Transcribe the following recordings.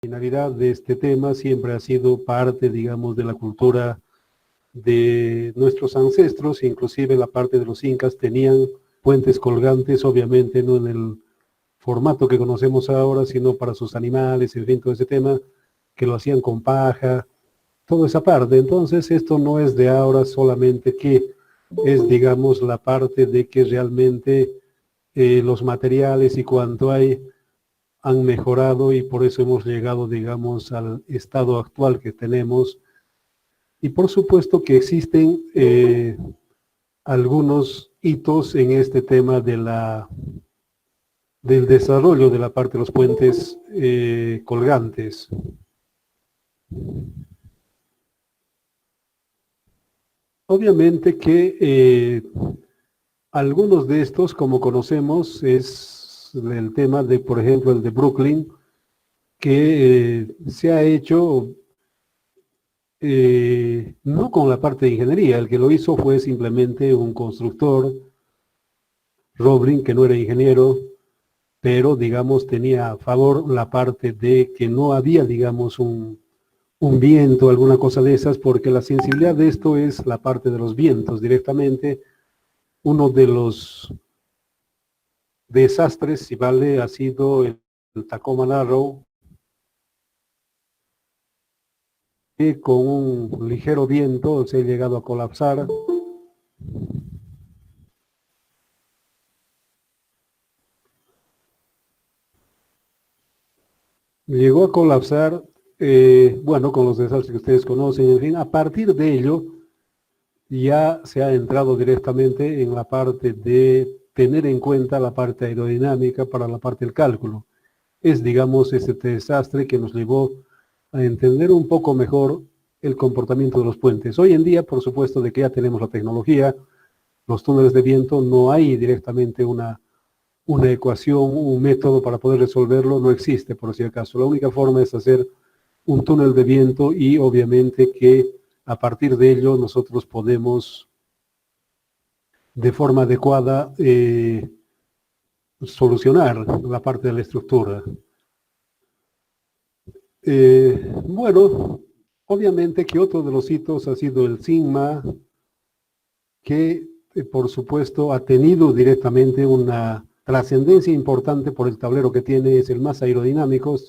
finalidad de este tema siempre ha sido parte, digamos, de la cultura de nuestros ancestros, inclusive la parte de los incas tenían puentes colgantes, obviamente no en el formato que conocemos ahora, sino para sus animales, en fin, todo ese tema, que lo hacían con paja, toda esa parte. Entonces, esto no es de ahora solamente que es, digamos, la parte de que realmente los materiales y cuanto hay han mejorado y por eso hemos llegado, digamos, al estado actual que tenemos. Y por supuesto que existen algunos hitos en este tema de del desarrollo de la parte de los puentes colgantes. Obviamente que algunos de estos, como conocemos, es el tema de, por ejemplo, el de Brooklyn, que se ha hecho no con la parte de ingeniería. El que lo hizo fue simplemente un constructor, Roblin, que no era ingeniero, pero, digamos, tenía a favor la parte de que no había, digamos, un viento, alguna cosa de esas, porque la sensibilidad de esto es la parte de los vientos directamente. Uno de los desastres, si vale, ha sido el Tacoma Narrow, que con un ligero viento se ha llegado a colapsar. Llegó a colapsar, bueno, con los desastres que ustedes conocen, en fin, a partir de ello ya se ha entrado directamente en la parte de tener en cuenta la parte aerodinámica para la parte del cálculo. Es, digamos, este desastre que nos llevó a entender un poco mejor el comportamiento de los puentes. Hoy en día, por supuesto, de que ya tenemos la tecnología, los túneles de viento, no hay directamente una ecuación, un método para poder resolverlo, no existe por si acaso. La única forma es hacer un túnel de viento y obviamente que a partir de ello nosotros podemos de forma adecuada solucionar la parte de la estructura. Bueno, obviamente que otro de los hitos ha sido el Sigma, que por supuesto ha tenido directamente una trascendencia importante por el tablero que tiene, es el más aerodinámico,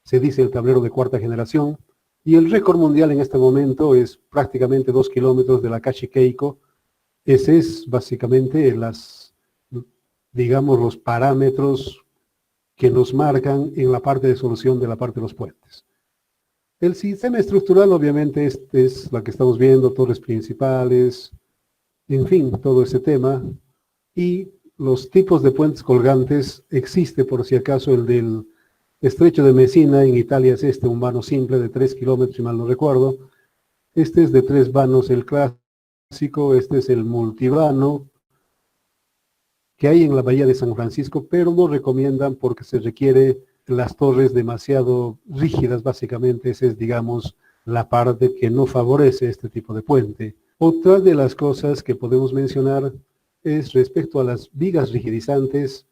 se dice el tablero de cuarta generación, y el récord mundial en este momento es prácticamente 2 kilómetros de la Kashi Keiko. Ese es básicamente digamos, los parámetros que nos marcan en la parte de solución de la parte de los puentes. El sistema estructural, obviamente, es la que estamos viendo, torres principales, en fin, todo ese tema. Y los tipos de puentes colgantes, existe por si acaso el del Estrecho de Messina, en Italia es un vano simple de 3 kilómetros, si mal no recuerdo. Este es de 3 vanos el clásico, este es el multivano que hay en la bahía de San Francisco, pero no recomiendan porque se requiere las torres demasiado rígidas, básicamente. Esa es, digamos, la parte que no favorece este tipo de puente. Otra de las cosas que podemos mencionar es respecto a las vigas rigidizantes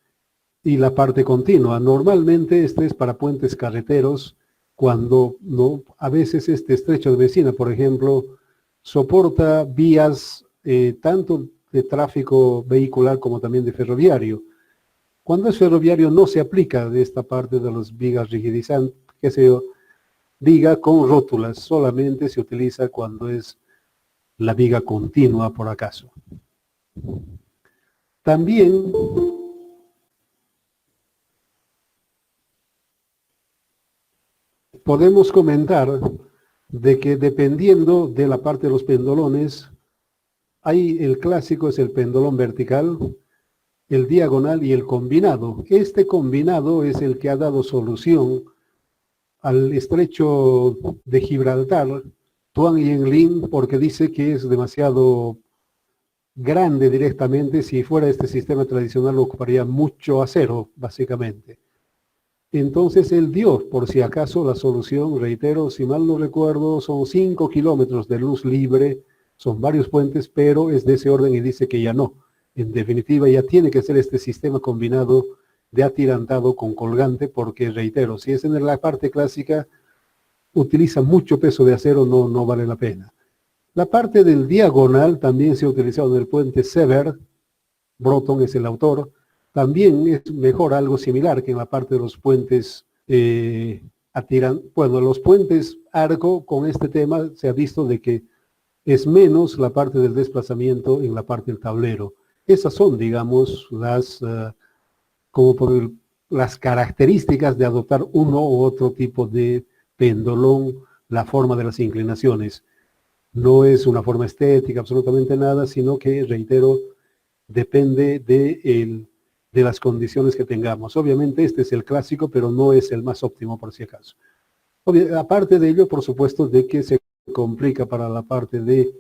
y la parte continua. Normalmente este es para puentes carreteros, cuando no, a veces este Estrecho de Messina, por ejemplo, soporta vías tanto de tráfico vehicular como también de ferroviario. Cuando es ferroviario no se aplica de esta parte de las vigas rigidizantes, que se viga con rótulas, solamente se utiliza cuando es la viga continua, por acaso. También podemos comentar de que dependiendo de la parte de los pendolones, hay el clásico es el pendolón vertical, el diagonal y el combinado. Este combinado es el que ha dado solución al estrecho de Gibraltar, Tuan y Enlin, porque dice que es demasiado grande directamente. Si fuera este sistema tradicional ocuparía mucho acero, básicamente. Entonces él dio, por si acaso, la solución, reitero, si mal no recuerdo, son 5 kilómetros de luz libre, son varios puentes, pero es de ese orden y dice que ya no. En definitiva, ya tiene que ser este sistema combinado de atirantado con colgante, porque reitero, si es en la parte clásica, utiliza mucho peso de acero, no vale la pena. La parte del diagonal también se ha utilizado en el puente Sever, Broughton es el autor, también es mejor algo similar que en la parte de los puentes bueno, los puentes arco con este tema se ha visto de que es menos la parte del desplazamiento en la parte del tablero. Esas son, digamos, las características de adoptar uno u otro tipo de pendolón, la forma de las inclinaciones. No es una forma estética, absolutamente nada, sino que, reitero, depende de las condiciones que tengamos. Obviamente este es el clásico, pero no es el más óptimo por si acaso. Aparte de ello, por supuesto, de que se complica para la parte de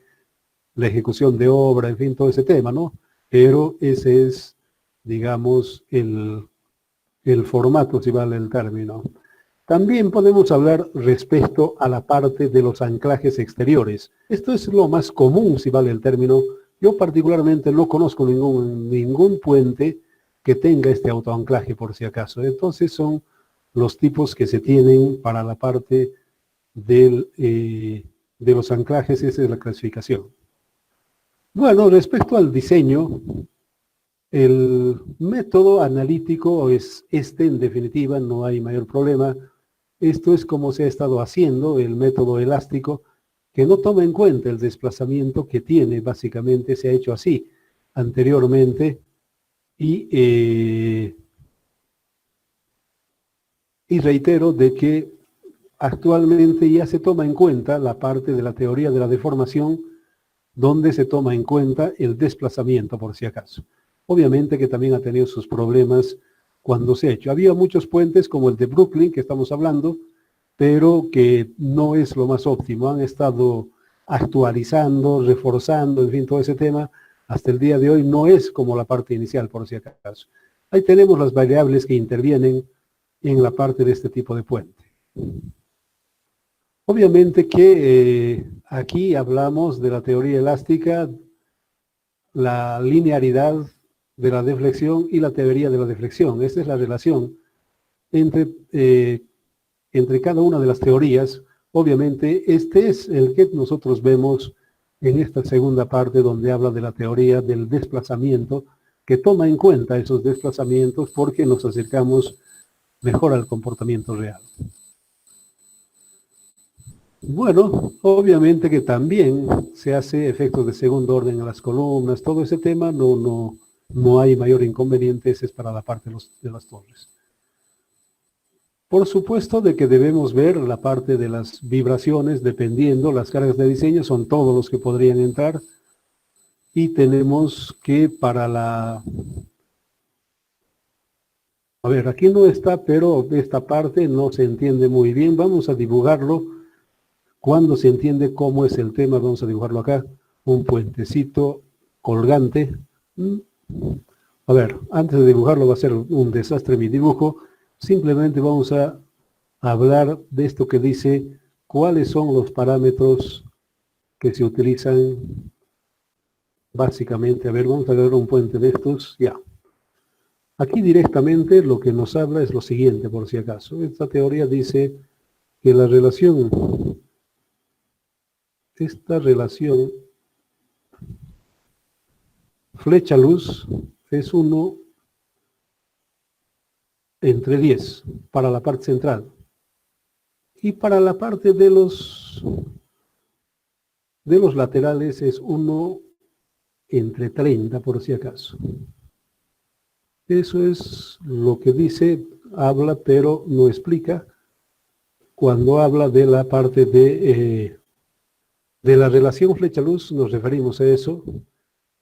la ejecución de obra, en fin, todo ese tema, ¿no? Pero ese es, digamos, el formato, si vale el término. También podemos hablar respecto a la parte de los anclajes exteriores. Esto es lo más común, si vale el término. Yo particularmente no conozco ningún puente que tenga este autoanclaje, por si acaso. Entonces son los tipos que se tienen para la parte de los anclajes, esa es la clasificación. Bueno, respecto al diseño, el método analítico es este, en definitiva, no hay mayor problema. Esto es como se ha estado haciendo, el método elástico, que no toma en cuenta el desplazamiento que tiene, básicamente se ha hecho así anteriormente, y reitero de que actualmente ya se toma en cuenta la parte de la teoría de la deformación, donde se toma en cuenta el desplazamiento, por si acaso. Obviamente que también ha tenido sus problemas cuando se ha hecho. Había muchos puentes como el de Brooklyn, que estamos hablando, pero que no es lo más óptimo. Han estado actualizando, reforzando, en fin, todo ese tema. Hasta el día de hoy no es como la parte inicial, por si acaso. Ahí tenemos las variables que intervienen en la parte de este tipo de puente. Obviamente que aquí hablamos de la teoría elástica, la linearidad de la deflexión y la teoría de la deflexión. Esta es la relación entre cada una de las teorías. Obviamente este es el que nosotros vemos en esta segunda parte donde habla de la teoría del desplazamiento, que toma en cuenta esos desplazamientos porque nos acercamos mejor al comportamiento real. Bueno, obviamente que también se hace efectos de segundo orden en las columnas, todo ese tema no hay mayor inconveniente, ese es para la parte de las torres. Por supuesto de que debemos ver la parte de las vibraciones, dependiendo, las cargas de diseño son todos los que podrían entrar, y tenemos que para la... A ver, aquí no está, pero esta parte no se entiende muy bien, vamos a dibujarlo. Cuando se entiende cómo es el tema, vamos a dibujarlo acá, un puentecito colgante. A ver, antes de dibujarlo va a ser un desastre mi dibujo, simplemente vamos a hablar de esto que dice cuáles son los parámetros que se utilizan básicamente. A ver, vamos a ver un puente de estos, ya. Aquí directamente lo que nos habla es lo siguiente, por si acaso. Esta teoría dice que la relación... Esta relación flecha-luz es 1 entre 10 para la parte central. Y para la parte de los laterales es 1 entre 30 por si acaso. Eso es lo que dice, habla pero no explica cuando habla de la parte de la relación flecha-luz. Nos referimos a eso,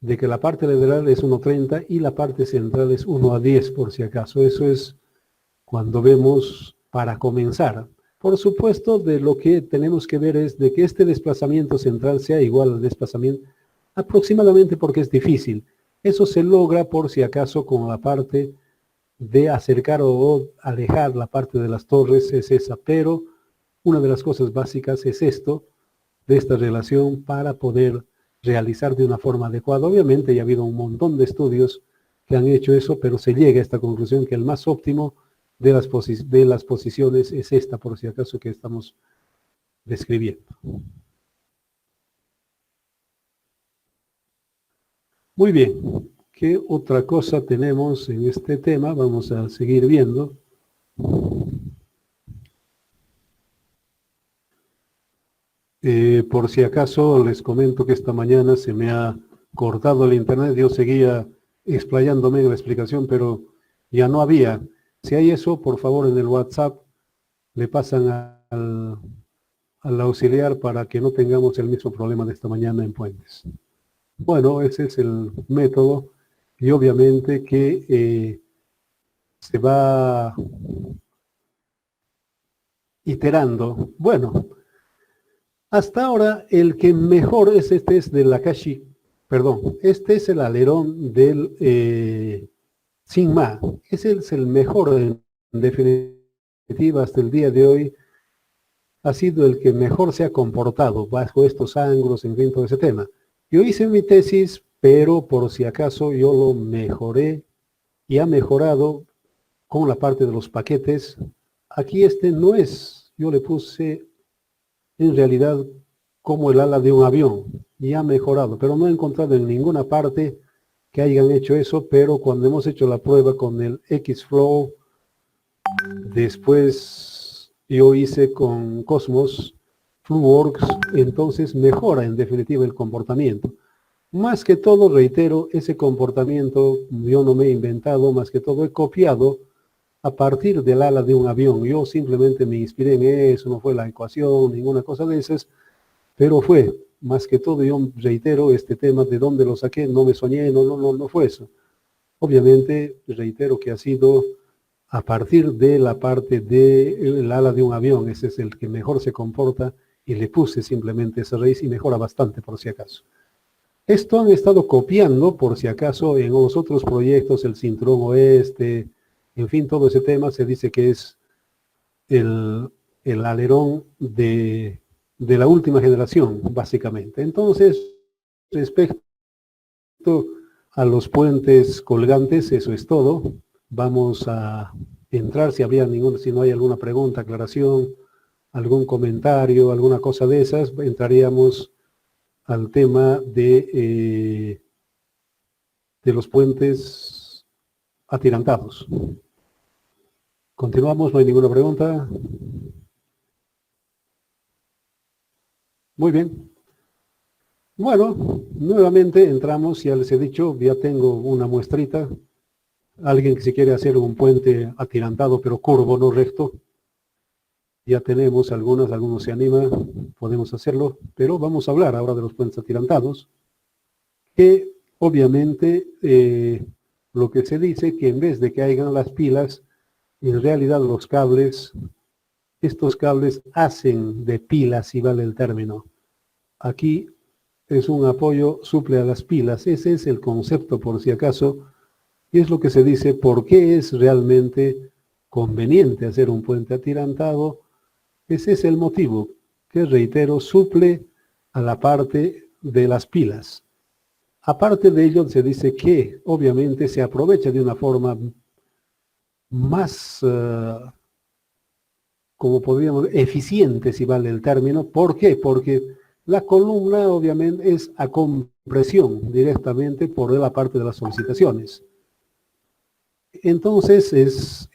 de que la parte lateral es 1,30 y la parte central es 1/10 por si acaso. Eso es cuando vemos para comenzar. Por supuesto, de lo que tenemos que ver es de que este desplazamiento central sea igual al desplazamiento aproximadamente, porque es difícil. Eso se logra por si acaso con la parte de acercar o alejar la parte de las torres, es esa, pero una de las cosas básicas es esto, de esta relación para poder realizar de una forma adecuada. Obviamente ya ha habido un montón de estudios que han hecho eso, pero se llega a esta conclusión que el más óptimo de las posiciones es esta, por si acaso, que estamos describiendo. Muy bien, ¿qué otra cosa tenemos en este tema? Vamos a seguir viendo. Por si acaso les comento que esta mañana se me ha cortado el internet. Yo seguía explayándome en la explicación, pero ya no había. Si hay eso, por favor, en el WhatsApp le pasan al auxiliar para que no tengamos el mismo problema de esta mañana en Puentes. Bueno, ese es el método y obviamente que se va iterando. Bueno, hasta ahora el que mejor es este es del Akashi, perdón, este es el alerón del Sigma. Ese es el mejor en definitiva hasta el día de hoy. Ha sido el que mejor se ha comportado bajo estos ángulos, en fin, todo ese tema. Yo hice mi tesis, pero por si acaso yo lo mejoré y ha mejorado con la parte de los paquetes. Aquí este no es, yo le puse en realidad como el ala de un avión y ha mejorado, pero no he encontrado en ninguna parte que hayan hecho eso, pero cuando hemos hecho la prueba con el Xflow, después yo hice con Cosmos FluWorks, entonces mejora en definitiva el comportamiento. Más que todo, reitero, ese comportamiento yo no me he inventado, más que todo he copiado a partir del ala de un avión. Yo simplemente me inspiré en eso, no fue la ecuación, ninguna cosa de esas, pero fue, más que todo, yo reitero este tema de dónde lo saqué, no me soñé, no fue eso. Obviamente, reitero que ha sido a partir de la parte del ala de un avión, ese es el que mejor se comporta, y le puse simplemente esa raíz y mejora bastante por si acaso. Esto han estado copiando por si acaso en los otros proyectos, el cinturón oeste, en fin, todo ese tema se dice que es el alerón de la última generación, básicamente. Entonces, respecto a los puentes colgantes, eso es todo. Vamos a entrar si no hay alguna pregunta, aclaración, algún comentario, alguna cosa de esas, entraríamos al tema de los puentes atirantados. Continuamos, no hay ninguna pregunta. Muy bien. Bueno, nuevamente entramos, ya les he dicho, ya tengo una muestrita. Alguien que se quiere hacer un puente atirantado, pero curvo, no recto. Ya tenemos algunos se animan, podemos hacerlo, pero vamos a hablar ahora de los puentes atirantados, que obviamente lo que se dice que en vez de que hayan las pilas, en realidad los cables, estos cables hacen de pilas, si vale el término. Aquí es un apoyo, suple a las pilas, ese es el concepto por si acaso, y es lo que se dice, ¿por qué es realmente conveniente hacer un puente atirantado? Ese es el motivo, que reitero, suple a la parte de las pilas. Aparte de ello, se dice que obviamente se aprovecha de una forma más, como podríamos, eficiente, si vale el término. ¿Por qué? Porque la columna obviamente es a compresión directamente por la parte de las solicitaciones. Entonces es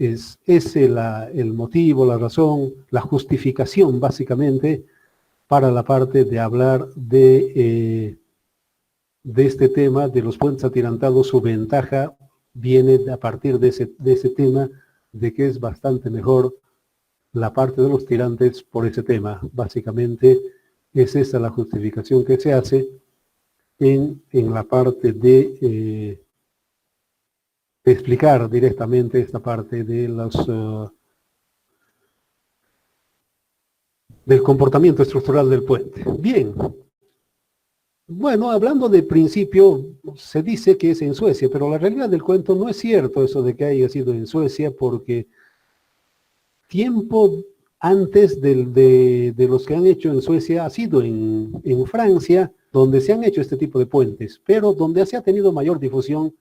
ese el motivo, la razón, la justificación básicamente para la parte de hablar de este tema de los puentes atirantados. Su ventaja viene a partir de ese tema de que es bastante mejor la parte de los tirantes por ese tema. Básicamente es esa la justificación que se hace en la parte de explicar directamente esta parte de del comportamiento estructural del puente. Bien, bueno, hablando de principio, se dice que es en Suecia, pero la realidad del cuento no es cierto eso de que haya sido en Suecia, porque tiempo antes de los que han hecho en Suecia ha sido en Francia, donde se han hecho este tipo de puentes, pero donde se ha tenido mayor difusión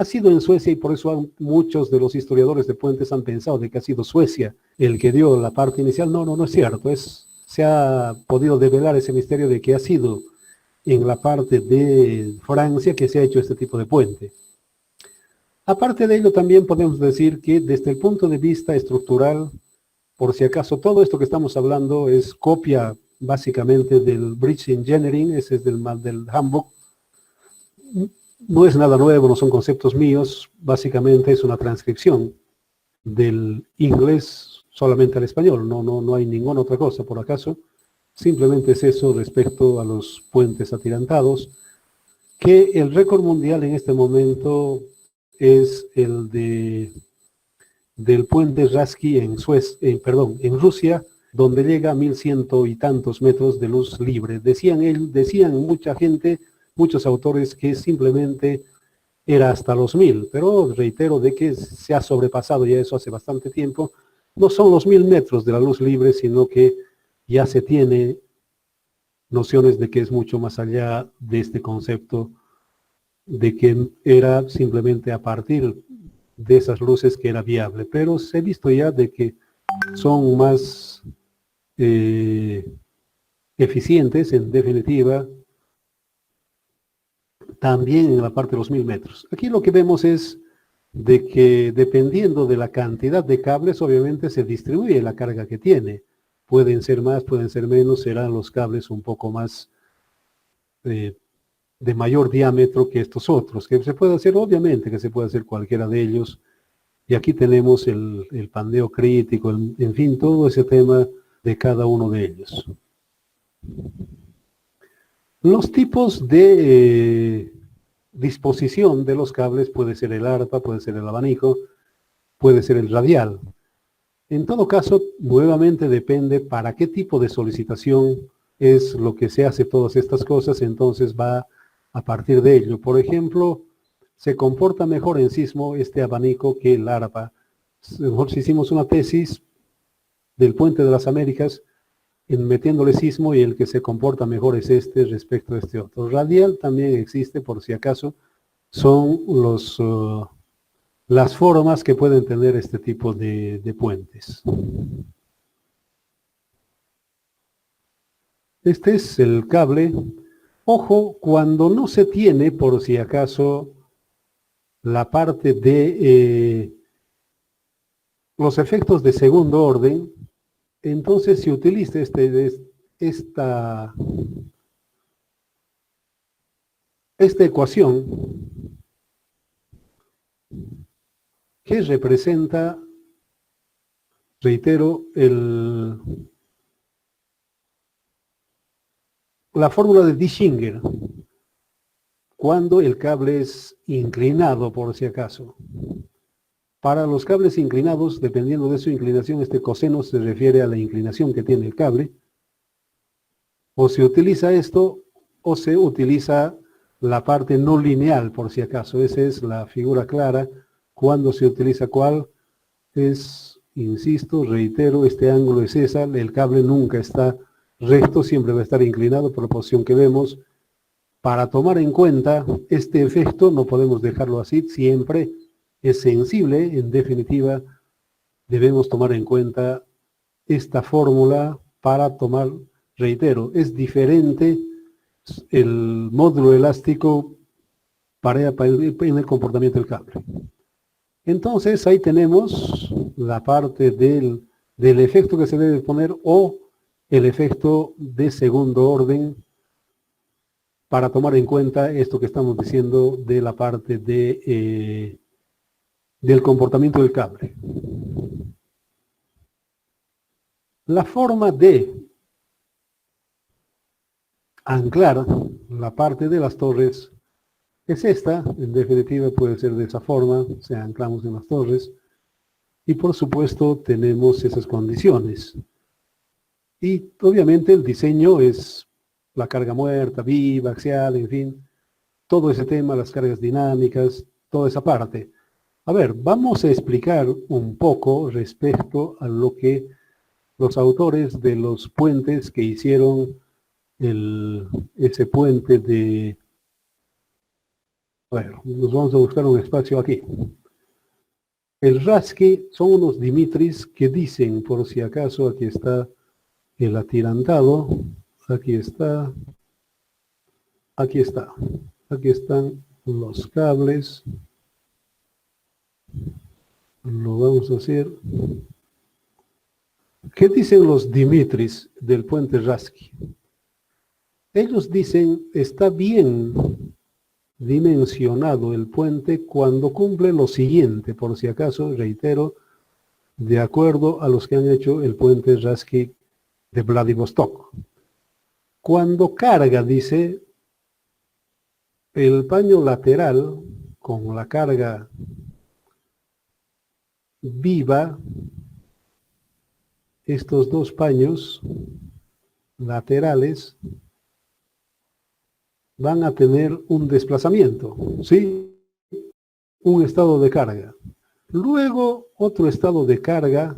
ha sido en Suecia y por eso muchos de los historiadores de puentes han pensado de que ha sido Suecia el que dio la parte inicial. No, no, no es cierto. Se ha podido develar ese misterio de que ha sido en la parte de Francia que se ha hecho este tipo de puente. Aparte de ello, también podemos decir que desde el punto de vista estructural, por si acaso, todo esto que estamos hablando es copia básicamente del Bridge Engineering, ese es del Handbook. No es nada nuevo, no son conceptos míos, básicamente es una transcripción del inglés solamente al español, no hay ninguna otra cosa por acaso, simplemente es eso respecto a los puentes atirantados, que el récord mundial en este momento es el del puente Raski en Rusia, donde llega a 1100 y tantos metros de luz libre. Decían mucha gente, muchos autores, que simplemente era hasta los 1000, pero reitero de que se ha sobrepasado ya eso hace bastante tiempo. No son los 1000 metros de la luz libre, sino que ya se tiene nociones de que es mucho más allá de este concepto, de que era simplemente a partir de esas luces que era viable, pero se ha visto ya de que son más eficientes, en definitiva, también en la parte de los 1000 metros. Aquí lo que vemos es de que dependiendo de la cantidad de cables, obviamente se distribuye la carga que tiene. Pueden ser más, pueden ser menos, serán los cables un poco más de mayor diámetro que estos otros, que se puede hacer, obviamente que se puede hacer cualquiera de ellos. Y aquí tenemos el pandeo crítico, en fin, todo ese tema de cada uno de ellos. Los tipos de disposición de los cables puede ser el arpa, puede ser el abanico, puede ser el radial. En todo caso, nuevamente depende para qué tipo de solicitación es lo que se hace todas estas cosas, entonces va a partir de ello. Por ejemplo, se comporta mejor en sismo este abanico que el arpa. Nosotros hicimos una tesis del Puente de las Américas metiéndole sismo y el que se comporta mejor es este respecto a este otro. Radial también existe, por si acaso, son las formas que pueden tener este tipo de puentes. Este es el cable. Ojo, cuando no se tiene, por si acaso, la parte de los efectos de segundo orden, entonces se utiliza esta ecuación que representa, reitero, la fórmula de Dischinger, cuando el cable es inclinado, por si acaso. Para los cables inclinados, dependiendo de su inclinación, este coseno se refiere a la inclinación que tiene el cable. O se utiliza esto, o se utiliza la parte no lineal, por si acaso. Esa es la figura clara. Cuando se utiliza cuál, insisto, reitero, este ángulo es esa, el cable nunca está recto, siempre va a estar inclinado por la posición que vemos. Para tomar en cuenta este efecto, no podemos dejarlo así, siempre es sensible, en definitiva, debemos tomar en cuenta esta fórmula para tomar, reitero, es diferente el módulo elástico en el comportamiento del cable. Entonces, ahí tenemos la parte del efecto que se debe poner o el efecto de segundo orden para tomar en cuenta esto que estamos diciendo de la parte del comportamiento del cable. La forma de anclar la parte de las torres es esta, en definitiva puede ser de esa forma, o sea, anclamos en las torres, y por supuesto tenemos esas condiciones. Y obviamente el diseño es la carga muerta, viva, axial, en fin, todo ese tema, las cargas dinámicas, toda esa parte. A ver, vamos a explicar un poco respecto a lo que los autores de los puentes que hicieron ese puente Bueno, nos vamos a buscar un espacio aquí. El Rasky son unos Dimitris que dicen, por si acaso, aquí está el atirantado, aquí está, aquí está, aquí están los cables, lo vamos a hacer. ¿Qué dicen los Dimitris del puente Rasky? Ellos dicen, está bien dimensionado el puente cuando cumple lo siguiente, por si acaso, reitero, de acuerdo a los que han hecho el puente Rasky de Vladivostok. Cuando carga, dice, el paño lateral con la carga viva, estos dos paños laterales van a tener un desplazamiento, ¿sí? Un estado de carga. Luego, otro estado de carga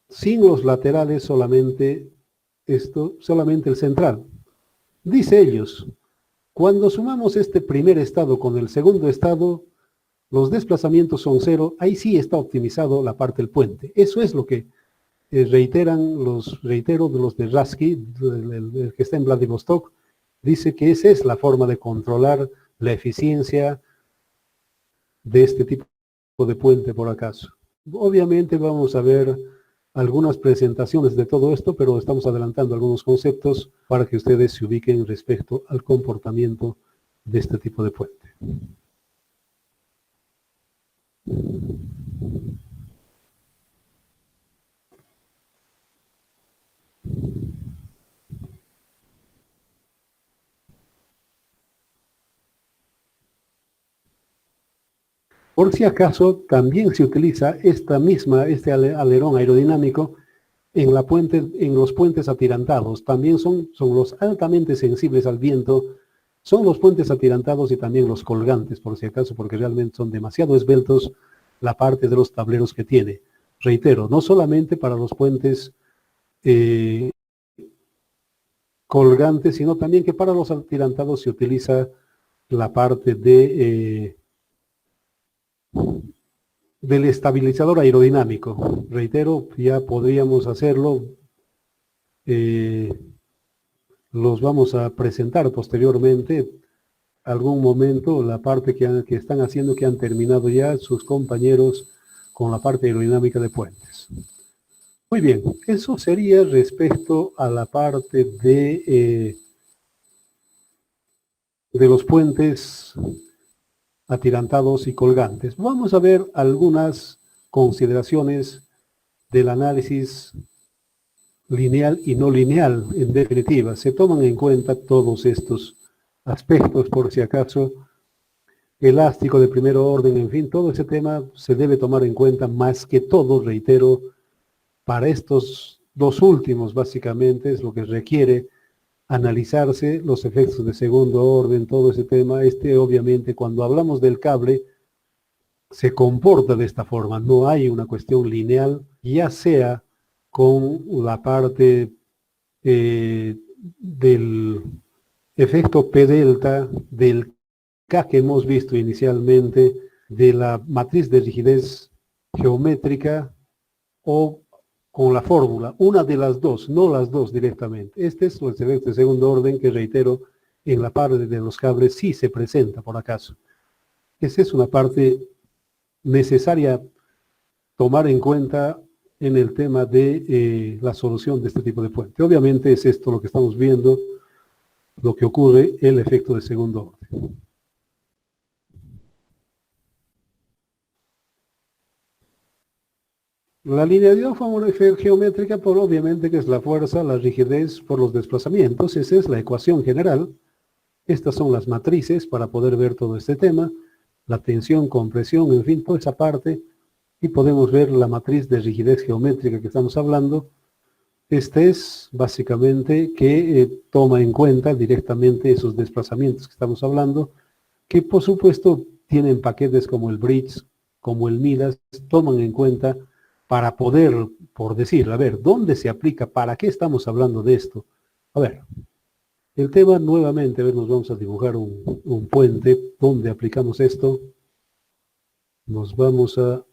sin los laterales, solamente el central. Dice ellos, cuando sumamos este primer estado con el segundo estado, los desplazamientos son cero, ahí sí está optimizado la parte del puente. Eso es lo que reitero de los de Rasky, el que está en Vladivostok, dice que esa es la forma de controlar la eficiencia de este tipo de puente por acaso. Obviamente vamos a ver algunas presentaciones de todo esto, pero estamos adelantando algunos conceptos para que ustedes se ubiquen respecto al comportamiento de este tipo de puente. Por si acaso, también se utiliza este alerón aerodinámico en los puentes atirantados. También son los altamente sensibles al viento, son los puentes atirantados y también los colgantes, por si acaso, porque realmente son demasiado esbeltos la parte de los tableros que tiene. Reitero, no solamente para los puentes colgantes, sino también que para los atirantados se utiliza la parte del estabilizador aerodinámico. Reitero, ya podríamos hacerlo, los vamos a presentar posteriormente, algún momento, la parte que están haciendo, que han terminado ya sus compañeros con la parte aerodinámica de puentes. Muy bien, eso sería respecto a la parte de los puentes atirantados y colgantes. Vamos a ver algunas consideraciones del análisis lineal y no lineal. En definitiva, se toman en cuenta todos estos aspectos, por si acaso, elástico de primer orden, en fin, todo ese tema se debe tomar en cuenta, más que todo, reitero, para estos dos últimos, básicamente, es lo que requiere analizarse los efectos de segundo orden, todo ese tema. Obviamente, cuando hablamos del cable, se comporta de esta forma, no hay una cuestión lineal, ya sea con la parte del efecto P delta, del K que hemos visto inicialmente, de la matriz de rigidez geométrica, o con la fórmula, una de las dos, no las dos directamente. Este es los efectos de segundo orden que, reitero, en la parte de los cables sí se presenta por acaso. Esa es una parte necesaria tomar en cuenta en el tema de la solución de este tipo de puente. Obviamente es esto lo que estamos viendo, lo que ocurre, el efecto de segundo orden. La linealidad geométrica, por obviamente que es la fuerza, la rigidez por los desplazamientos. Esa es la ecuación general. Estas son las matrices para poder ver todo este tema. La tensión, compresión, en fin, toda esa parte. Y podemos ver la matriz de rigidez geométrica que estamos hablando. Este es básicamente que toma en cuenta directamente esos desplazamientos que estamos hablando, que por supuesto tienen paquetes como el Bridge, como el Midas, toman en cuenta para poder, por decir, a ver, ¿dónde se aplica? ¿Para qué estamos hablando de esto? A ver, El tema nuevamente, a ver, nos vamos a dibujar un puente donde aplicamos esto. Nos vamos a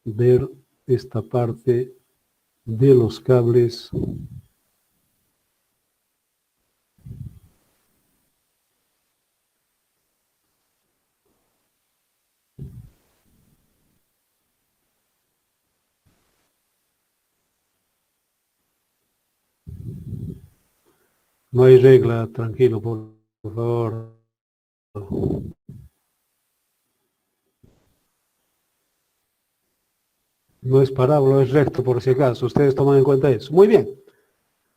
ver esta parte de los cables. No hay regla, tranquilo, por favor. No es parábola, es recto, por si acaso. Ustedes toman en cuenta eso. Muy bien.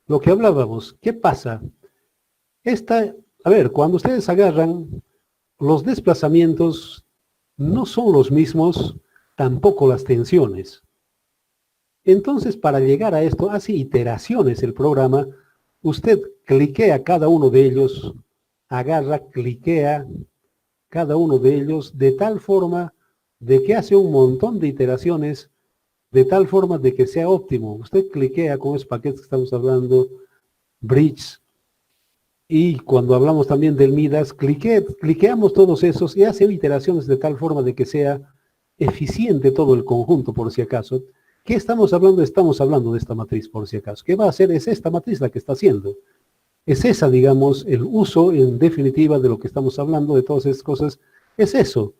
Lo que hablábamos, ¿qué pasa? A ver, cuando ustedes agarran, los desplazamientos no son los mismos, tampoco las tensiones. Entonces, para llegar a esto, hace iteraciones el programa. Usted cliquea cada uno de ellos, agarra, cliquea cada uno de ellos de tal forma de que hace un montón de iteraciones, de tal forma de que sea óptimo. Usted cliquea con esos paquetes que estamos hablando, bridge, y cuando hablamos también del Midas, cliqueamos todos esos y hace iteraciones de tal forma de que sea eficiente todo el conjunto, por si acaso. ¿Qué estamos hablando? Estamos hablando de esta matriz, por si acaso. ¿Qué va a hacer? Es esta matriz la que está haciendo. Es esa, digamos, el uso en definitiva de lo que estamos hablando, de todas esas cosas. Es eso,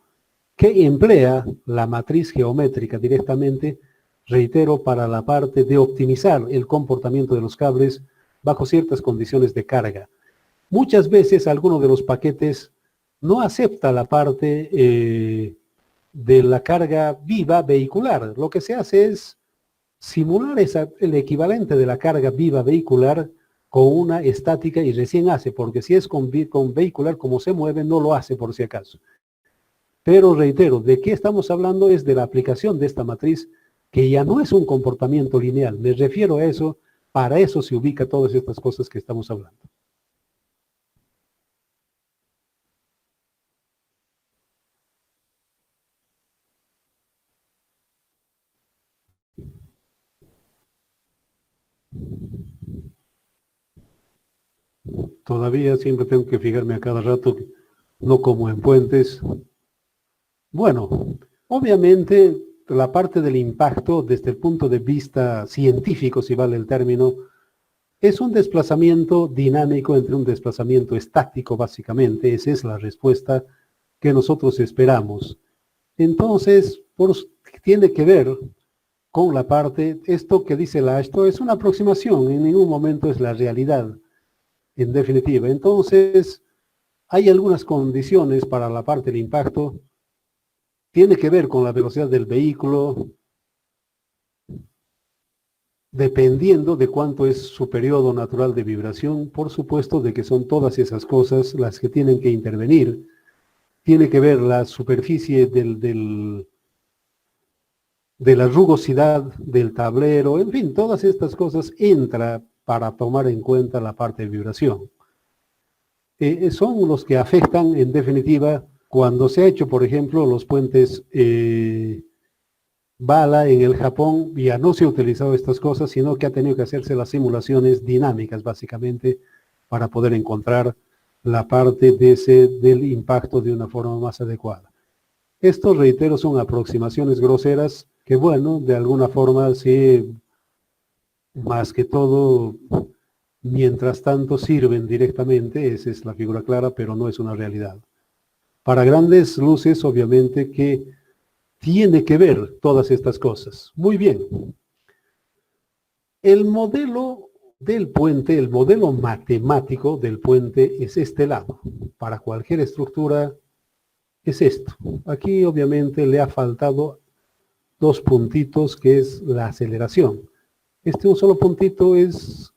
que emplea la matriz geométrica directamente, reitero, para la parte de optimizar el comportamiento de los cables bajo ciertas condiciones de carga. Muchas veces alguno de los paquetes no acepta la parte de la carga viva vehicular. Lo que se hace es simular el equivalente de la carga viva vehicular con una estática y recién hace, porque si es con vehicular como se mueve, no lo hace por si acaso. Pero reitero, ¿de qué estamos hablando? Es de la aplicación de esta matriz, que ya no es un comportamiento lineal. Me refiero a eso, para eso se ubica todas estas cosas que estamos hablando. Todavía siempre tengo que fijarme a cada rato, no como en puentes. Bueno, obviamente la parte del impacto desde el punto de vista científico, si vale el término, es un desplazamiento dinámico entre un desplazamiento estático, básicamente. Esa es la respuesta que nosotros esperamos. Entonces, tiene que ver con la parte, esto que dice la esto es una aproximación, en ningún momento es la realidad, en definitiva. Entonces, hay algunas condiciones para la parte del impacto. Tiene que ver con la velocidad del vehículo, dependiendo de cuánto es su periodo natural de vibración, por supuesto de que son todas esas cosas las que tienen que intervenir. Tiene que ver la superficie de la rugosidad del tablero, en fin, todas estas cosas entra para tomar en cuenta la parte de vibración. Son los que afectan, en definitiva, cuando se ha hecho, por ejemplo, los puentes Bala en el Japón, ya no se ha utilizado estas cosas, sino que ha tenido que hacerse las simulaciones dinámicas, básicamente, para poder encontrar la parte del impacto de una forma más adecuada. Estos, reitero, son aproximaciones groseras que, bueno, de alguna forma, sí, más que todo, mientras tanto, sirven directamente, esa es la figura clara, pero no es una realidad. Para grandes luces, obviamente, que tiene que ver todas estas cosas. Muy bien. El modelo del puente, el modelo matemático del puente es este lado. Para cualquier estructura es esto. Aquí obviamente le ha faltado dos puntitos, que es la aceleración. Un solo puntito es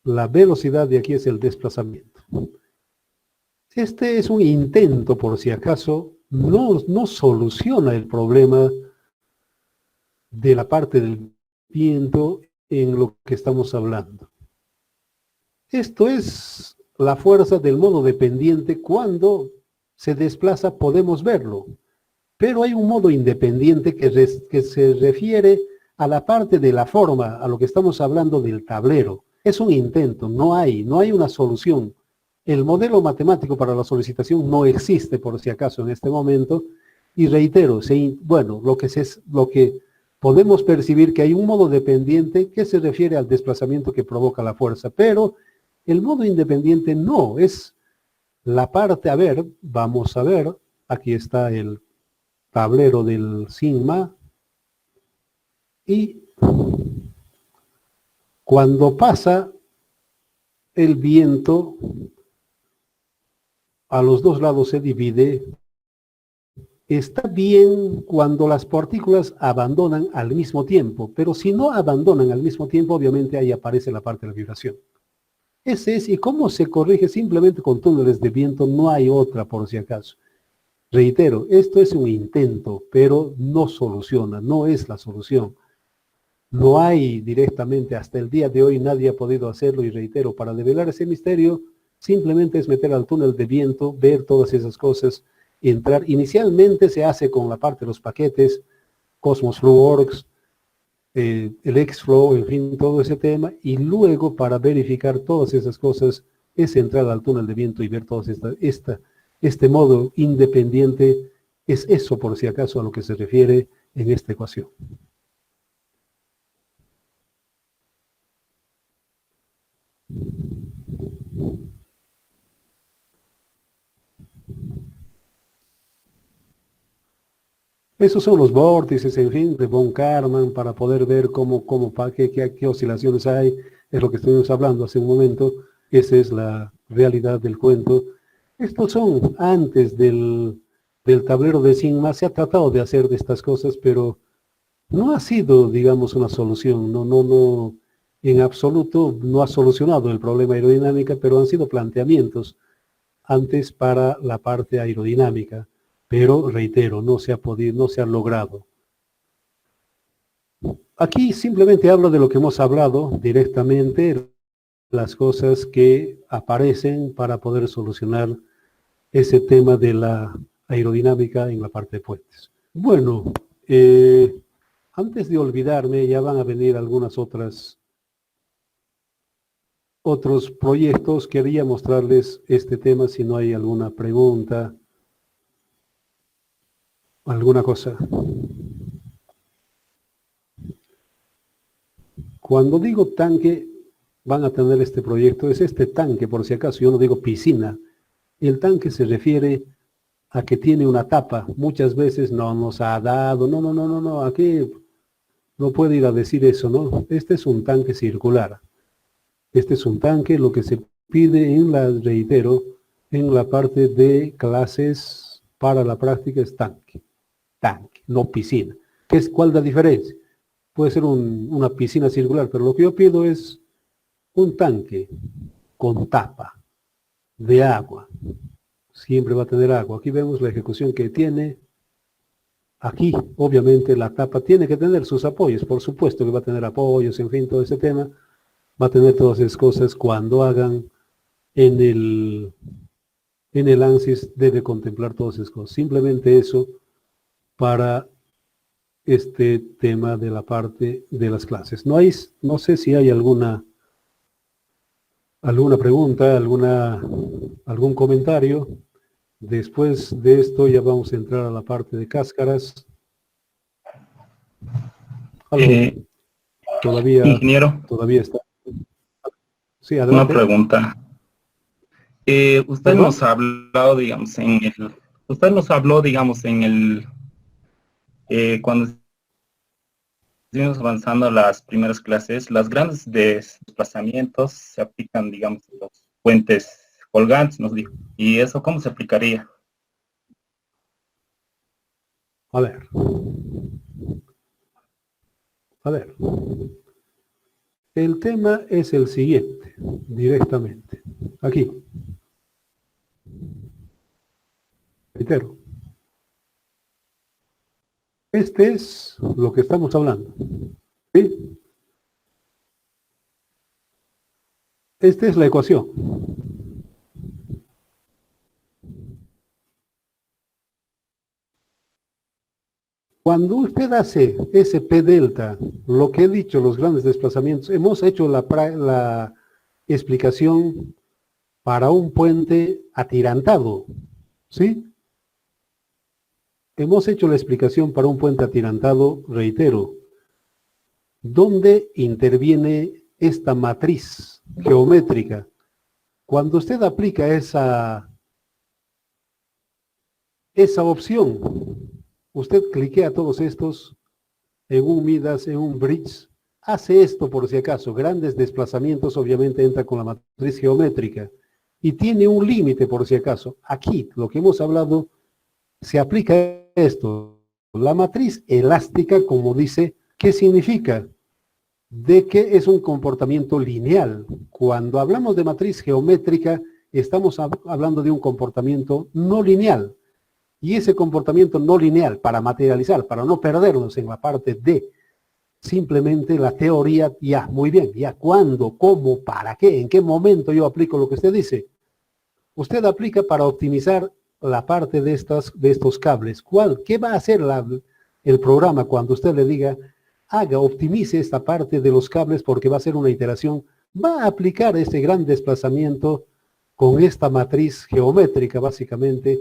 la velocidad y aquí es el desplazamiento. Este es un intento, por si acaso, no soluciona el problema de la parte del viento en lo que estamos hablando. Esto es la fuerza del modo dependiente. Cuando se desplaza podemos verlo, pero hay un modo independiente que se refiere a la parte de la forma, a lo que estamos hablando del tablero. Es un intento, no hay una solución. El modelo matemático para la solicitación no existe, por si acaso, en este momento. Y reitero, bueno, lo que podemos percibir que hay un modo dependiente que se refiere al desplazamiento que provoca la fuerza, pero el modo independiente no, es la parte, a ver, vamos a ver, aquí está el tablero del sigma, y cuando pasa el viento, a los dos lados se divide. Está bien cuando las partículas abandonan al mismo tiempo, pero si no abandonan al mismo tiempo, obviamente ahí aparece la parte de la vibración. Ese es, y cómo se corrige simplemente con túneles de viento, no hay otra por si acaso. Reitero, esto es un intento, pero no soluciona, no es la solución. No hay directamente, hasta el día de hoy nadie ha podido hacerlo, y reitero, para develar ese misterio, simplemente es meter al túnel de viento, ver todas esas cosas, entrar. Inicialmente se hace con la parte de los paquetes, Cosmos FlowWorks, el Xflow, en fin, todo ese tema, y luego para verificar todas esas cosas es entrar al túnel de viento y ver todo este modo independiente. Es eso, por si acaso, a lo que se refiere en esta ecuación. Esos son los vórtices, en fin, de von Karman, para poder ver qué oscilaciones hay. Es lo que estuvimos hablando hace un momento. Esa es la realidad del cuento. Estos son antes del tablero de sigma. Se ha tratado de hacer de estas cosas, pero no ha sido, digamos, una solución. No, en absoluto no ha solucionado el problema aerodinámica, pero han sido planteamientos antes para la parte aerodinámica. Pero reitero, no se ha podido, no se ha logrado. Aquí simplemente hablo de lo que hemos hablado directamente, las cosas que aparecen para poder solucionar ese tema de la aerodinámica en la parte de puentes. Bueno, antes de olvidarme, ya van a venir algunas otros proyectos. Quería mostrarles este tema si no hay alguna pregunta, alguna cosa. Cuando digo tanque, van a tener este proyecto, es este tanque, por si acaso, yo no digo piscina. El tanque se refiere a que tiene una tapa. Muchas veces no nos ha dado, no, aquí no puede ir a decir eso, ¿no? Este es un tanque circular. Este es un tanque, lo que se pide reitero, en la parte de clases para la práctica es tanque, no piscina. ¿Cuál es la diferencia? Puede ser una piscina circular, pero lo que yo pido es un tanque con tapa de agua. Siempre va a tener agua. Aquí vemos la ejecución que tiene. Aquí, obviamente, la tapa tiene que tener sus apoyos. Por supuesto que va a tener apoyos, en fin, todo ese tema. Va a tener todas esas cosas. Cuando hagan en el ANSYS, debe contemplar todas esas cosas. Simplemente eso para este tema de la parte de las clases. No sé si hay alguna pregunta, algún comentario. Después de esto ya vamos a entrar a la parte de cáscaras. Todavía está. Sí, adelante. Una pregunta. Usted nos ha hablado, digamos, cuando estuvimos avanzando a las primeras clases, las grandes desplazamientos se aplican, digamos, en los puentes colgantes, nos dijo. ¿Y eso cómo se aplicaría? A ver. El tema es el siguiente, directamente. Aquí. Reitero. Este es lo que estamos hablando. ¿Sí? Esta es la ecuación. Cuando usted hace ese P delta, lo que he dicho, los grandes desplazamientos, hemos hecho la explicación para un puente atirantado, ¿sí? Hemos hecho la explicación para un puente atirantado, reitero, donde interviene esta matriz geométrica. Cuando usted aplica esa opción, usted cliquea todos estos en un Midas, en un bridge, hace esto por si acaso, grandes desplazamientos, obviamente entra con la matriz geométrica y tiene un límite por si acaso. Aquí, lo que hemos hablado, se aplica esto. La matriz elástica, como dice, ¿qué significa? De que es un comportamiento lineal. Cuando hablamos de matriz geométrica, estamos hablando de un comportamiento no lineal. Y ese comportamiento no lineal, para materializar, para no perdernos en la parte de simplemente la teoría, ya, muy bien, ya, ¿cuándo, cómo, para qué, en qué momento yo aplico lo que usted dice? Usted aplica para optimizar la parte de estos cables. ¿Qué va a hacer el programa cuando usted le diga, optimice esta parte de los cables porque va a ser una iteración? Va a aplicar ese gran desplazamiento con esta matriz geométrica, básicamente.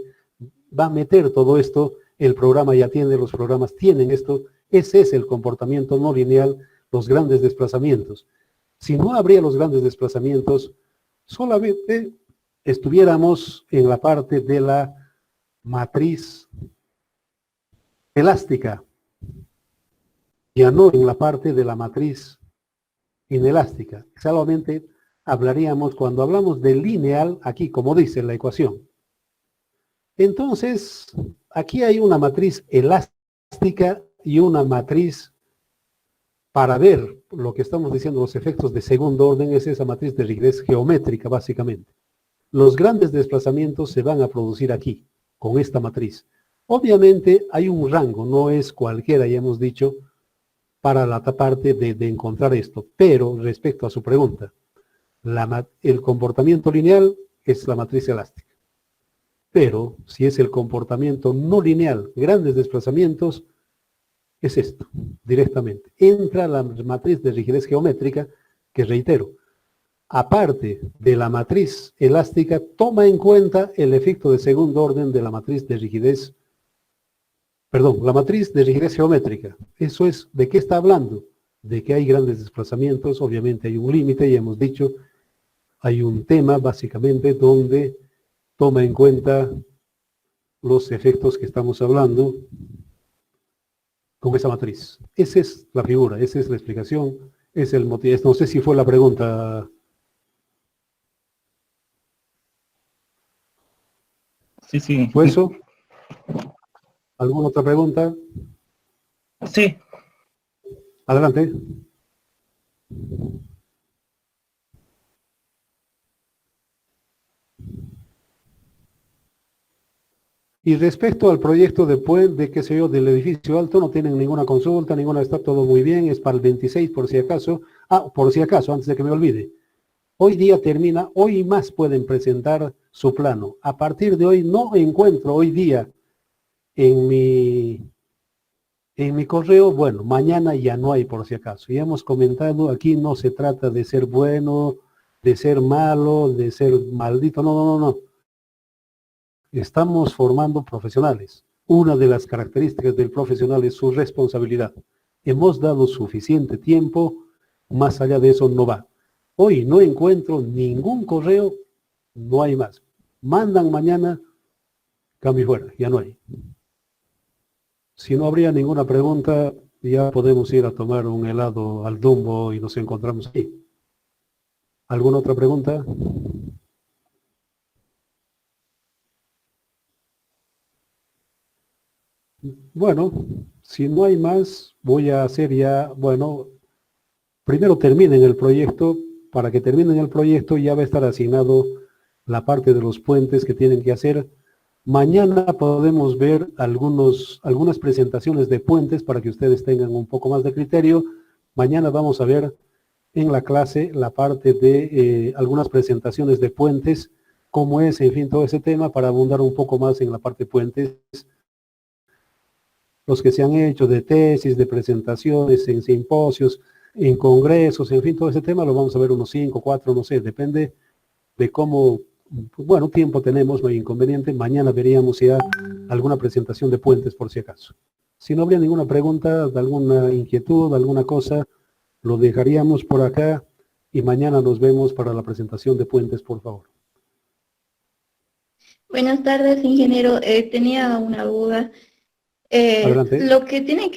Va a meter todo esto, el programa ya tiene, los programas tienen esto. Ese es el comportamiento no lineal, los grandes desplazamientos. Si no habría los grandes desplazamientos, solamente estuviéramos en la parte de la matriz elástica, ya no en la parte de la matriz inelástica. Solamente hablaríamos, cuando hablamos de lineal, aquí como dice la ecuación. Entonces, aquí hay una matriz elástica y una matriz para ver lo que estamos diciendo, los efectos de segundo orden, es esa matriz de rigidez geométrica, básicamente. Los grandes desplazamientos se van a producir aquí, con esta matriz. Obviamente hay un rango, no es cualquiera, ya hemos dicho, para la parte de encontrar esto. Pero, respecto a su pregunta, el comportamiento lineal es la matriz elástica. Pero, si es el comportamiento no lineal, grandes desplazamientos, es esto, directamente. Entra la matriz de rigidez geométrica, que reitero, aparte de la matriz elástica, toma en cuenta el efecto de segundo orden de la matriz de rigidez, la matriz de rigidez geométrica. Eso es, ¿de qué está hablando? De que hay grandes desplazamientos, obviamente hay un límite, ya hemos dicho, hay un tema, básicamente, donde toma en cuenta los efectos que estamos hablando con esa matriz. Esa es la figura, esa es la explicación, es el motivo. No sé si fue la pregunta. Sí. ¿Fue eso? ¿Alguna otra pregunta? Sí. Adelante. Y respecto al proyecto de puente, qué sé yo, del edificio alto, no tienen ninguna consulta, está todo muy bien, es para el 26 por si acaso. Por si acaso, antes de que me olvide. Hoy día termina, hoy más pueden presentar su plano. A partir de hoy no encuentro hoy día en mi correo, bueno, mañana ya no hay por si acaso. Ya hemos comentado, aquí no se trata de ser bueno, de ser malo, de ser maldito, no. Estamos formando profesionales. Una de las características del profesional es su responsabilidad. Hemos dado suficiente tiempo, más allá de eso no va. Hoy no encuentro ningún correo, no hay más. Mandan mañana, cambio fuera, ya no hay. Si no habría ninguna pregunta, ya podemos ir a tomar un helado al Dumbo y nos encontramos aquí. ¿Alguna otra pregunta? Bueno, si no hay más, voy a hacer ya, bueno, primero terminen el proyecto. Para que terminen el proyecto ya va a estar asignado la parte de los puentes que tienen que hacer. Mañana podemos ver algunas presentaciones de puentes para que ustedes tengan un poco más de criterio. Mañana vamos a ver en la clase la parte de algunas presentaciones de puentes, cómo es, en fin, todo ese tema, para abundar un poco más en la parte de puentes. Los que se han hecho de tesis, de presentaciones, en simposios, en congresos, en fin, todo ese tema lo vamos a ver unos 5, 4, no sé, depende de cómo, bueno, tiempo tenemos, no hay inconveniente. Mañana veríamos ya alguna presentación de puentes por si acaso. Si no habría ninguna pregunta, alguna inquietud, alguna cosa, lo dejaríamos por acá y mañana nos vemos para la presentación de puentes, por favor. Buenas tardes, ingeniero. Tenía una duda. Adelante. Los que tienen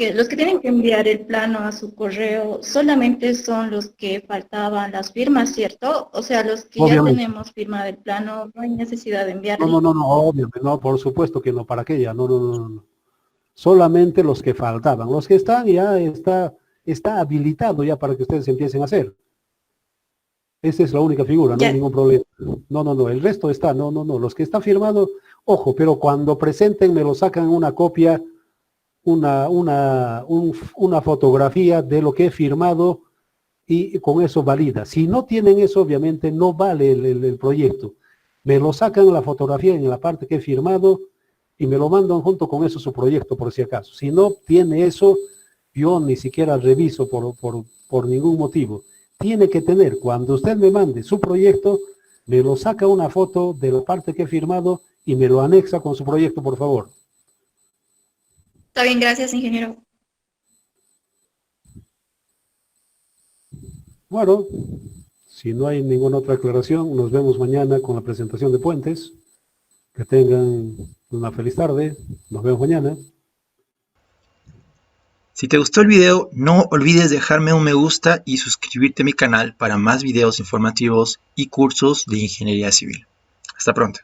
que enviar el plano a su correo solamente son los que faltaban las firmas, ¿cierto? O sea, los que ya Obviamente. tenemos firma del plano, no hay necesidad de No, enviarle. no, obviamente, no, por supuesto que no, ¿para qué ya? No. Solamente los que faltaban, los que están ya está habilitado ya para que ustedes empiecen a hacer. Esa es la única figura, no Ya. hay ningún problema. No, el resto está, no, los que está firmado, ojo, pero cuando presenten me lo sacan una copia, una fotografía de lo que he firmado y con eso valida. Si no tienen eso, obviamente no vale el proyecto. Me lo sacan la fotografía en la parte que he firmado y me lo mandan junto con eso su proyecto, por si acaso. Si no tiene eso, yo ni siquiera reviso por ningún motivo. Tiene que tener, cuando usted me mande su proyecto, me lo saca una foto de la parte que he firmado y me lo anexa con su proyecto, por favor. Está bien, gracias, ingeniero. Bueno, si no hay ninguna otra aclaración, nos vemos mañana con la presentación de puentes. Que tengan una feliz tarde. Nos vemos mañana. Si te gustó el video, no olvides dejarme un me gusta y suscribirte a mi canal para más videos informativos y cursos de ingeniería civil. Hasta pronto.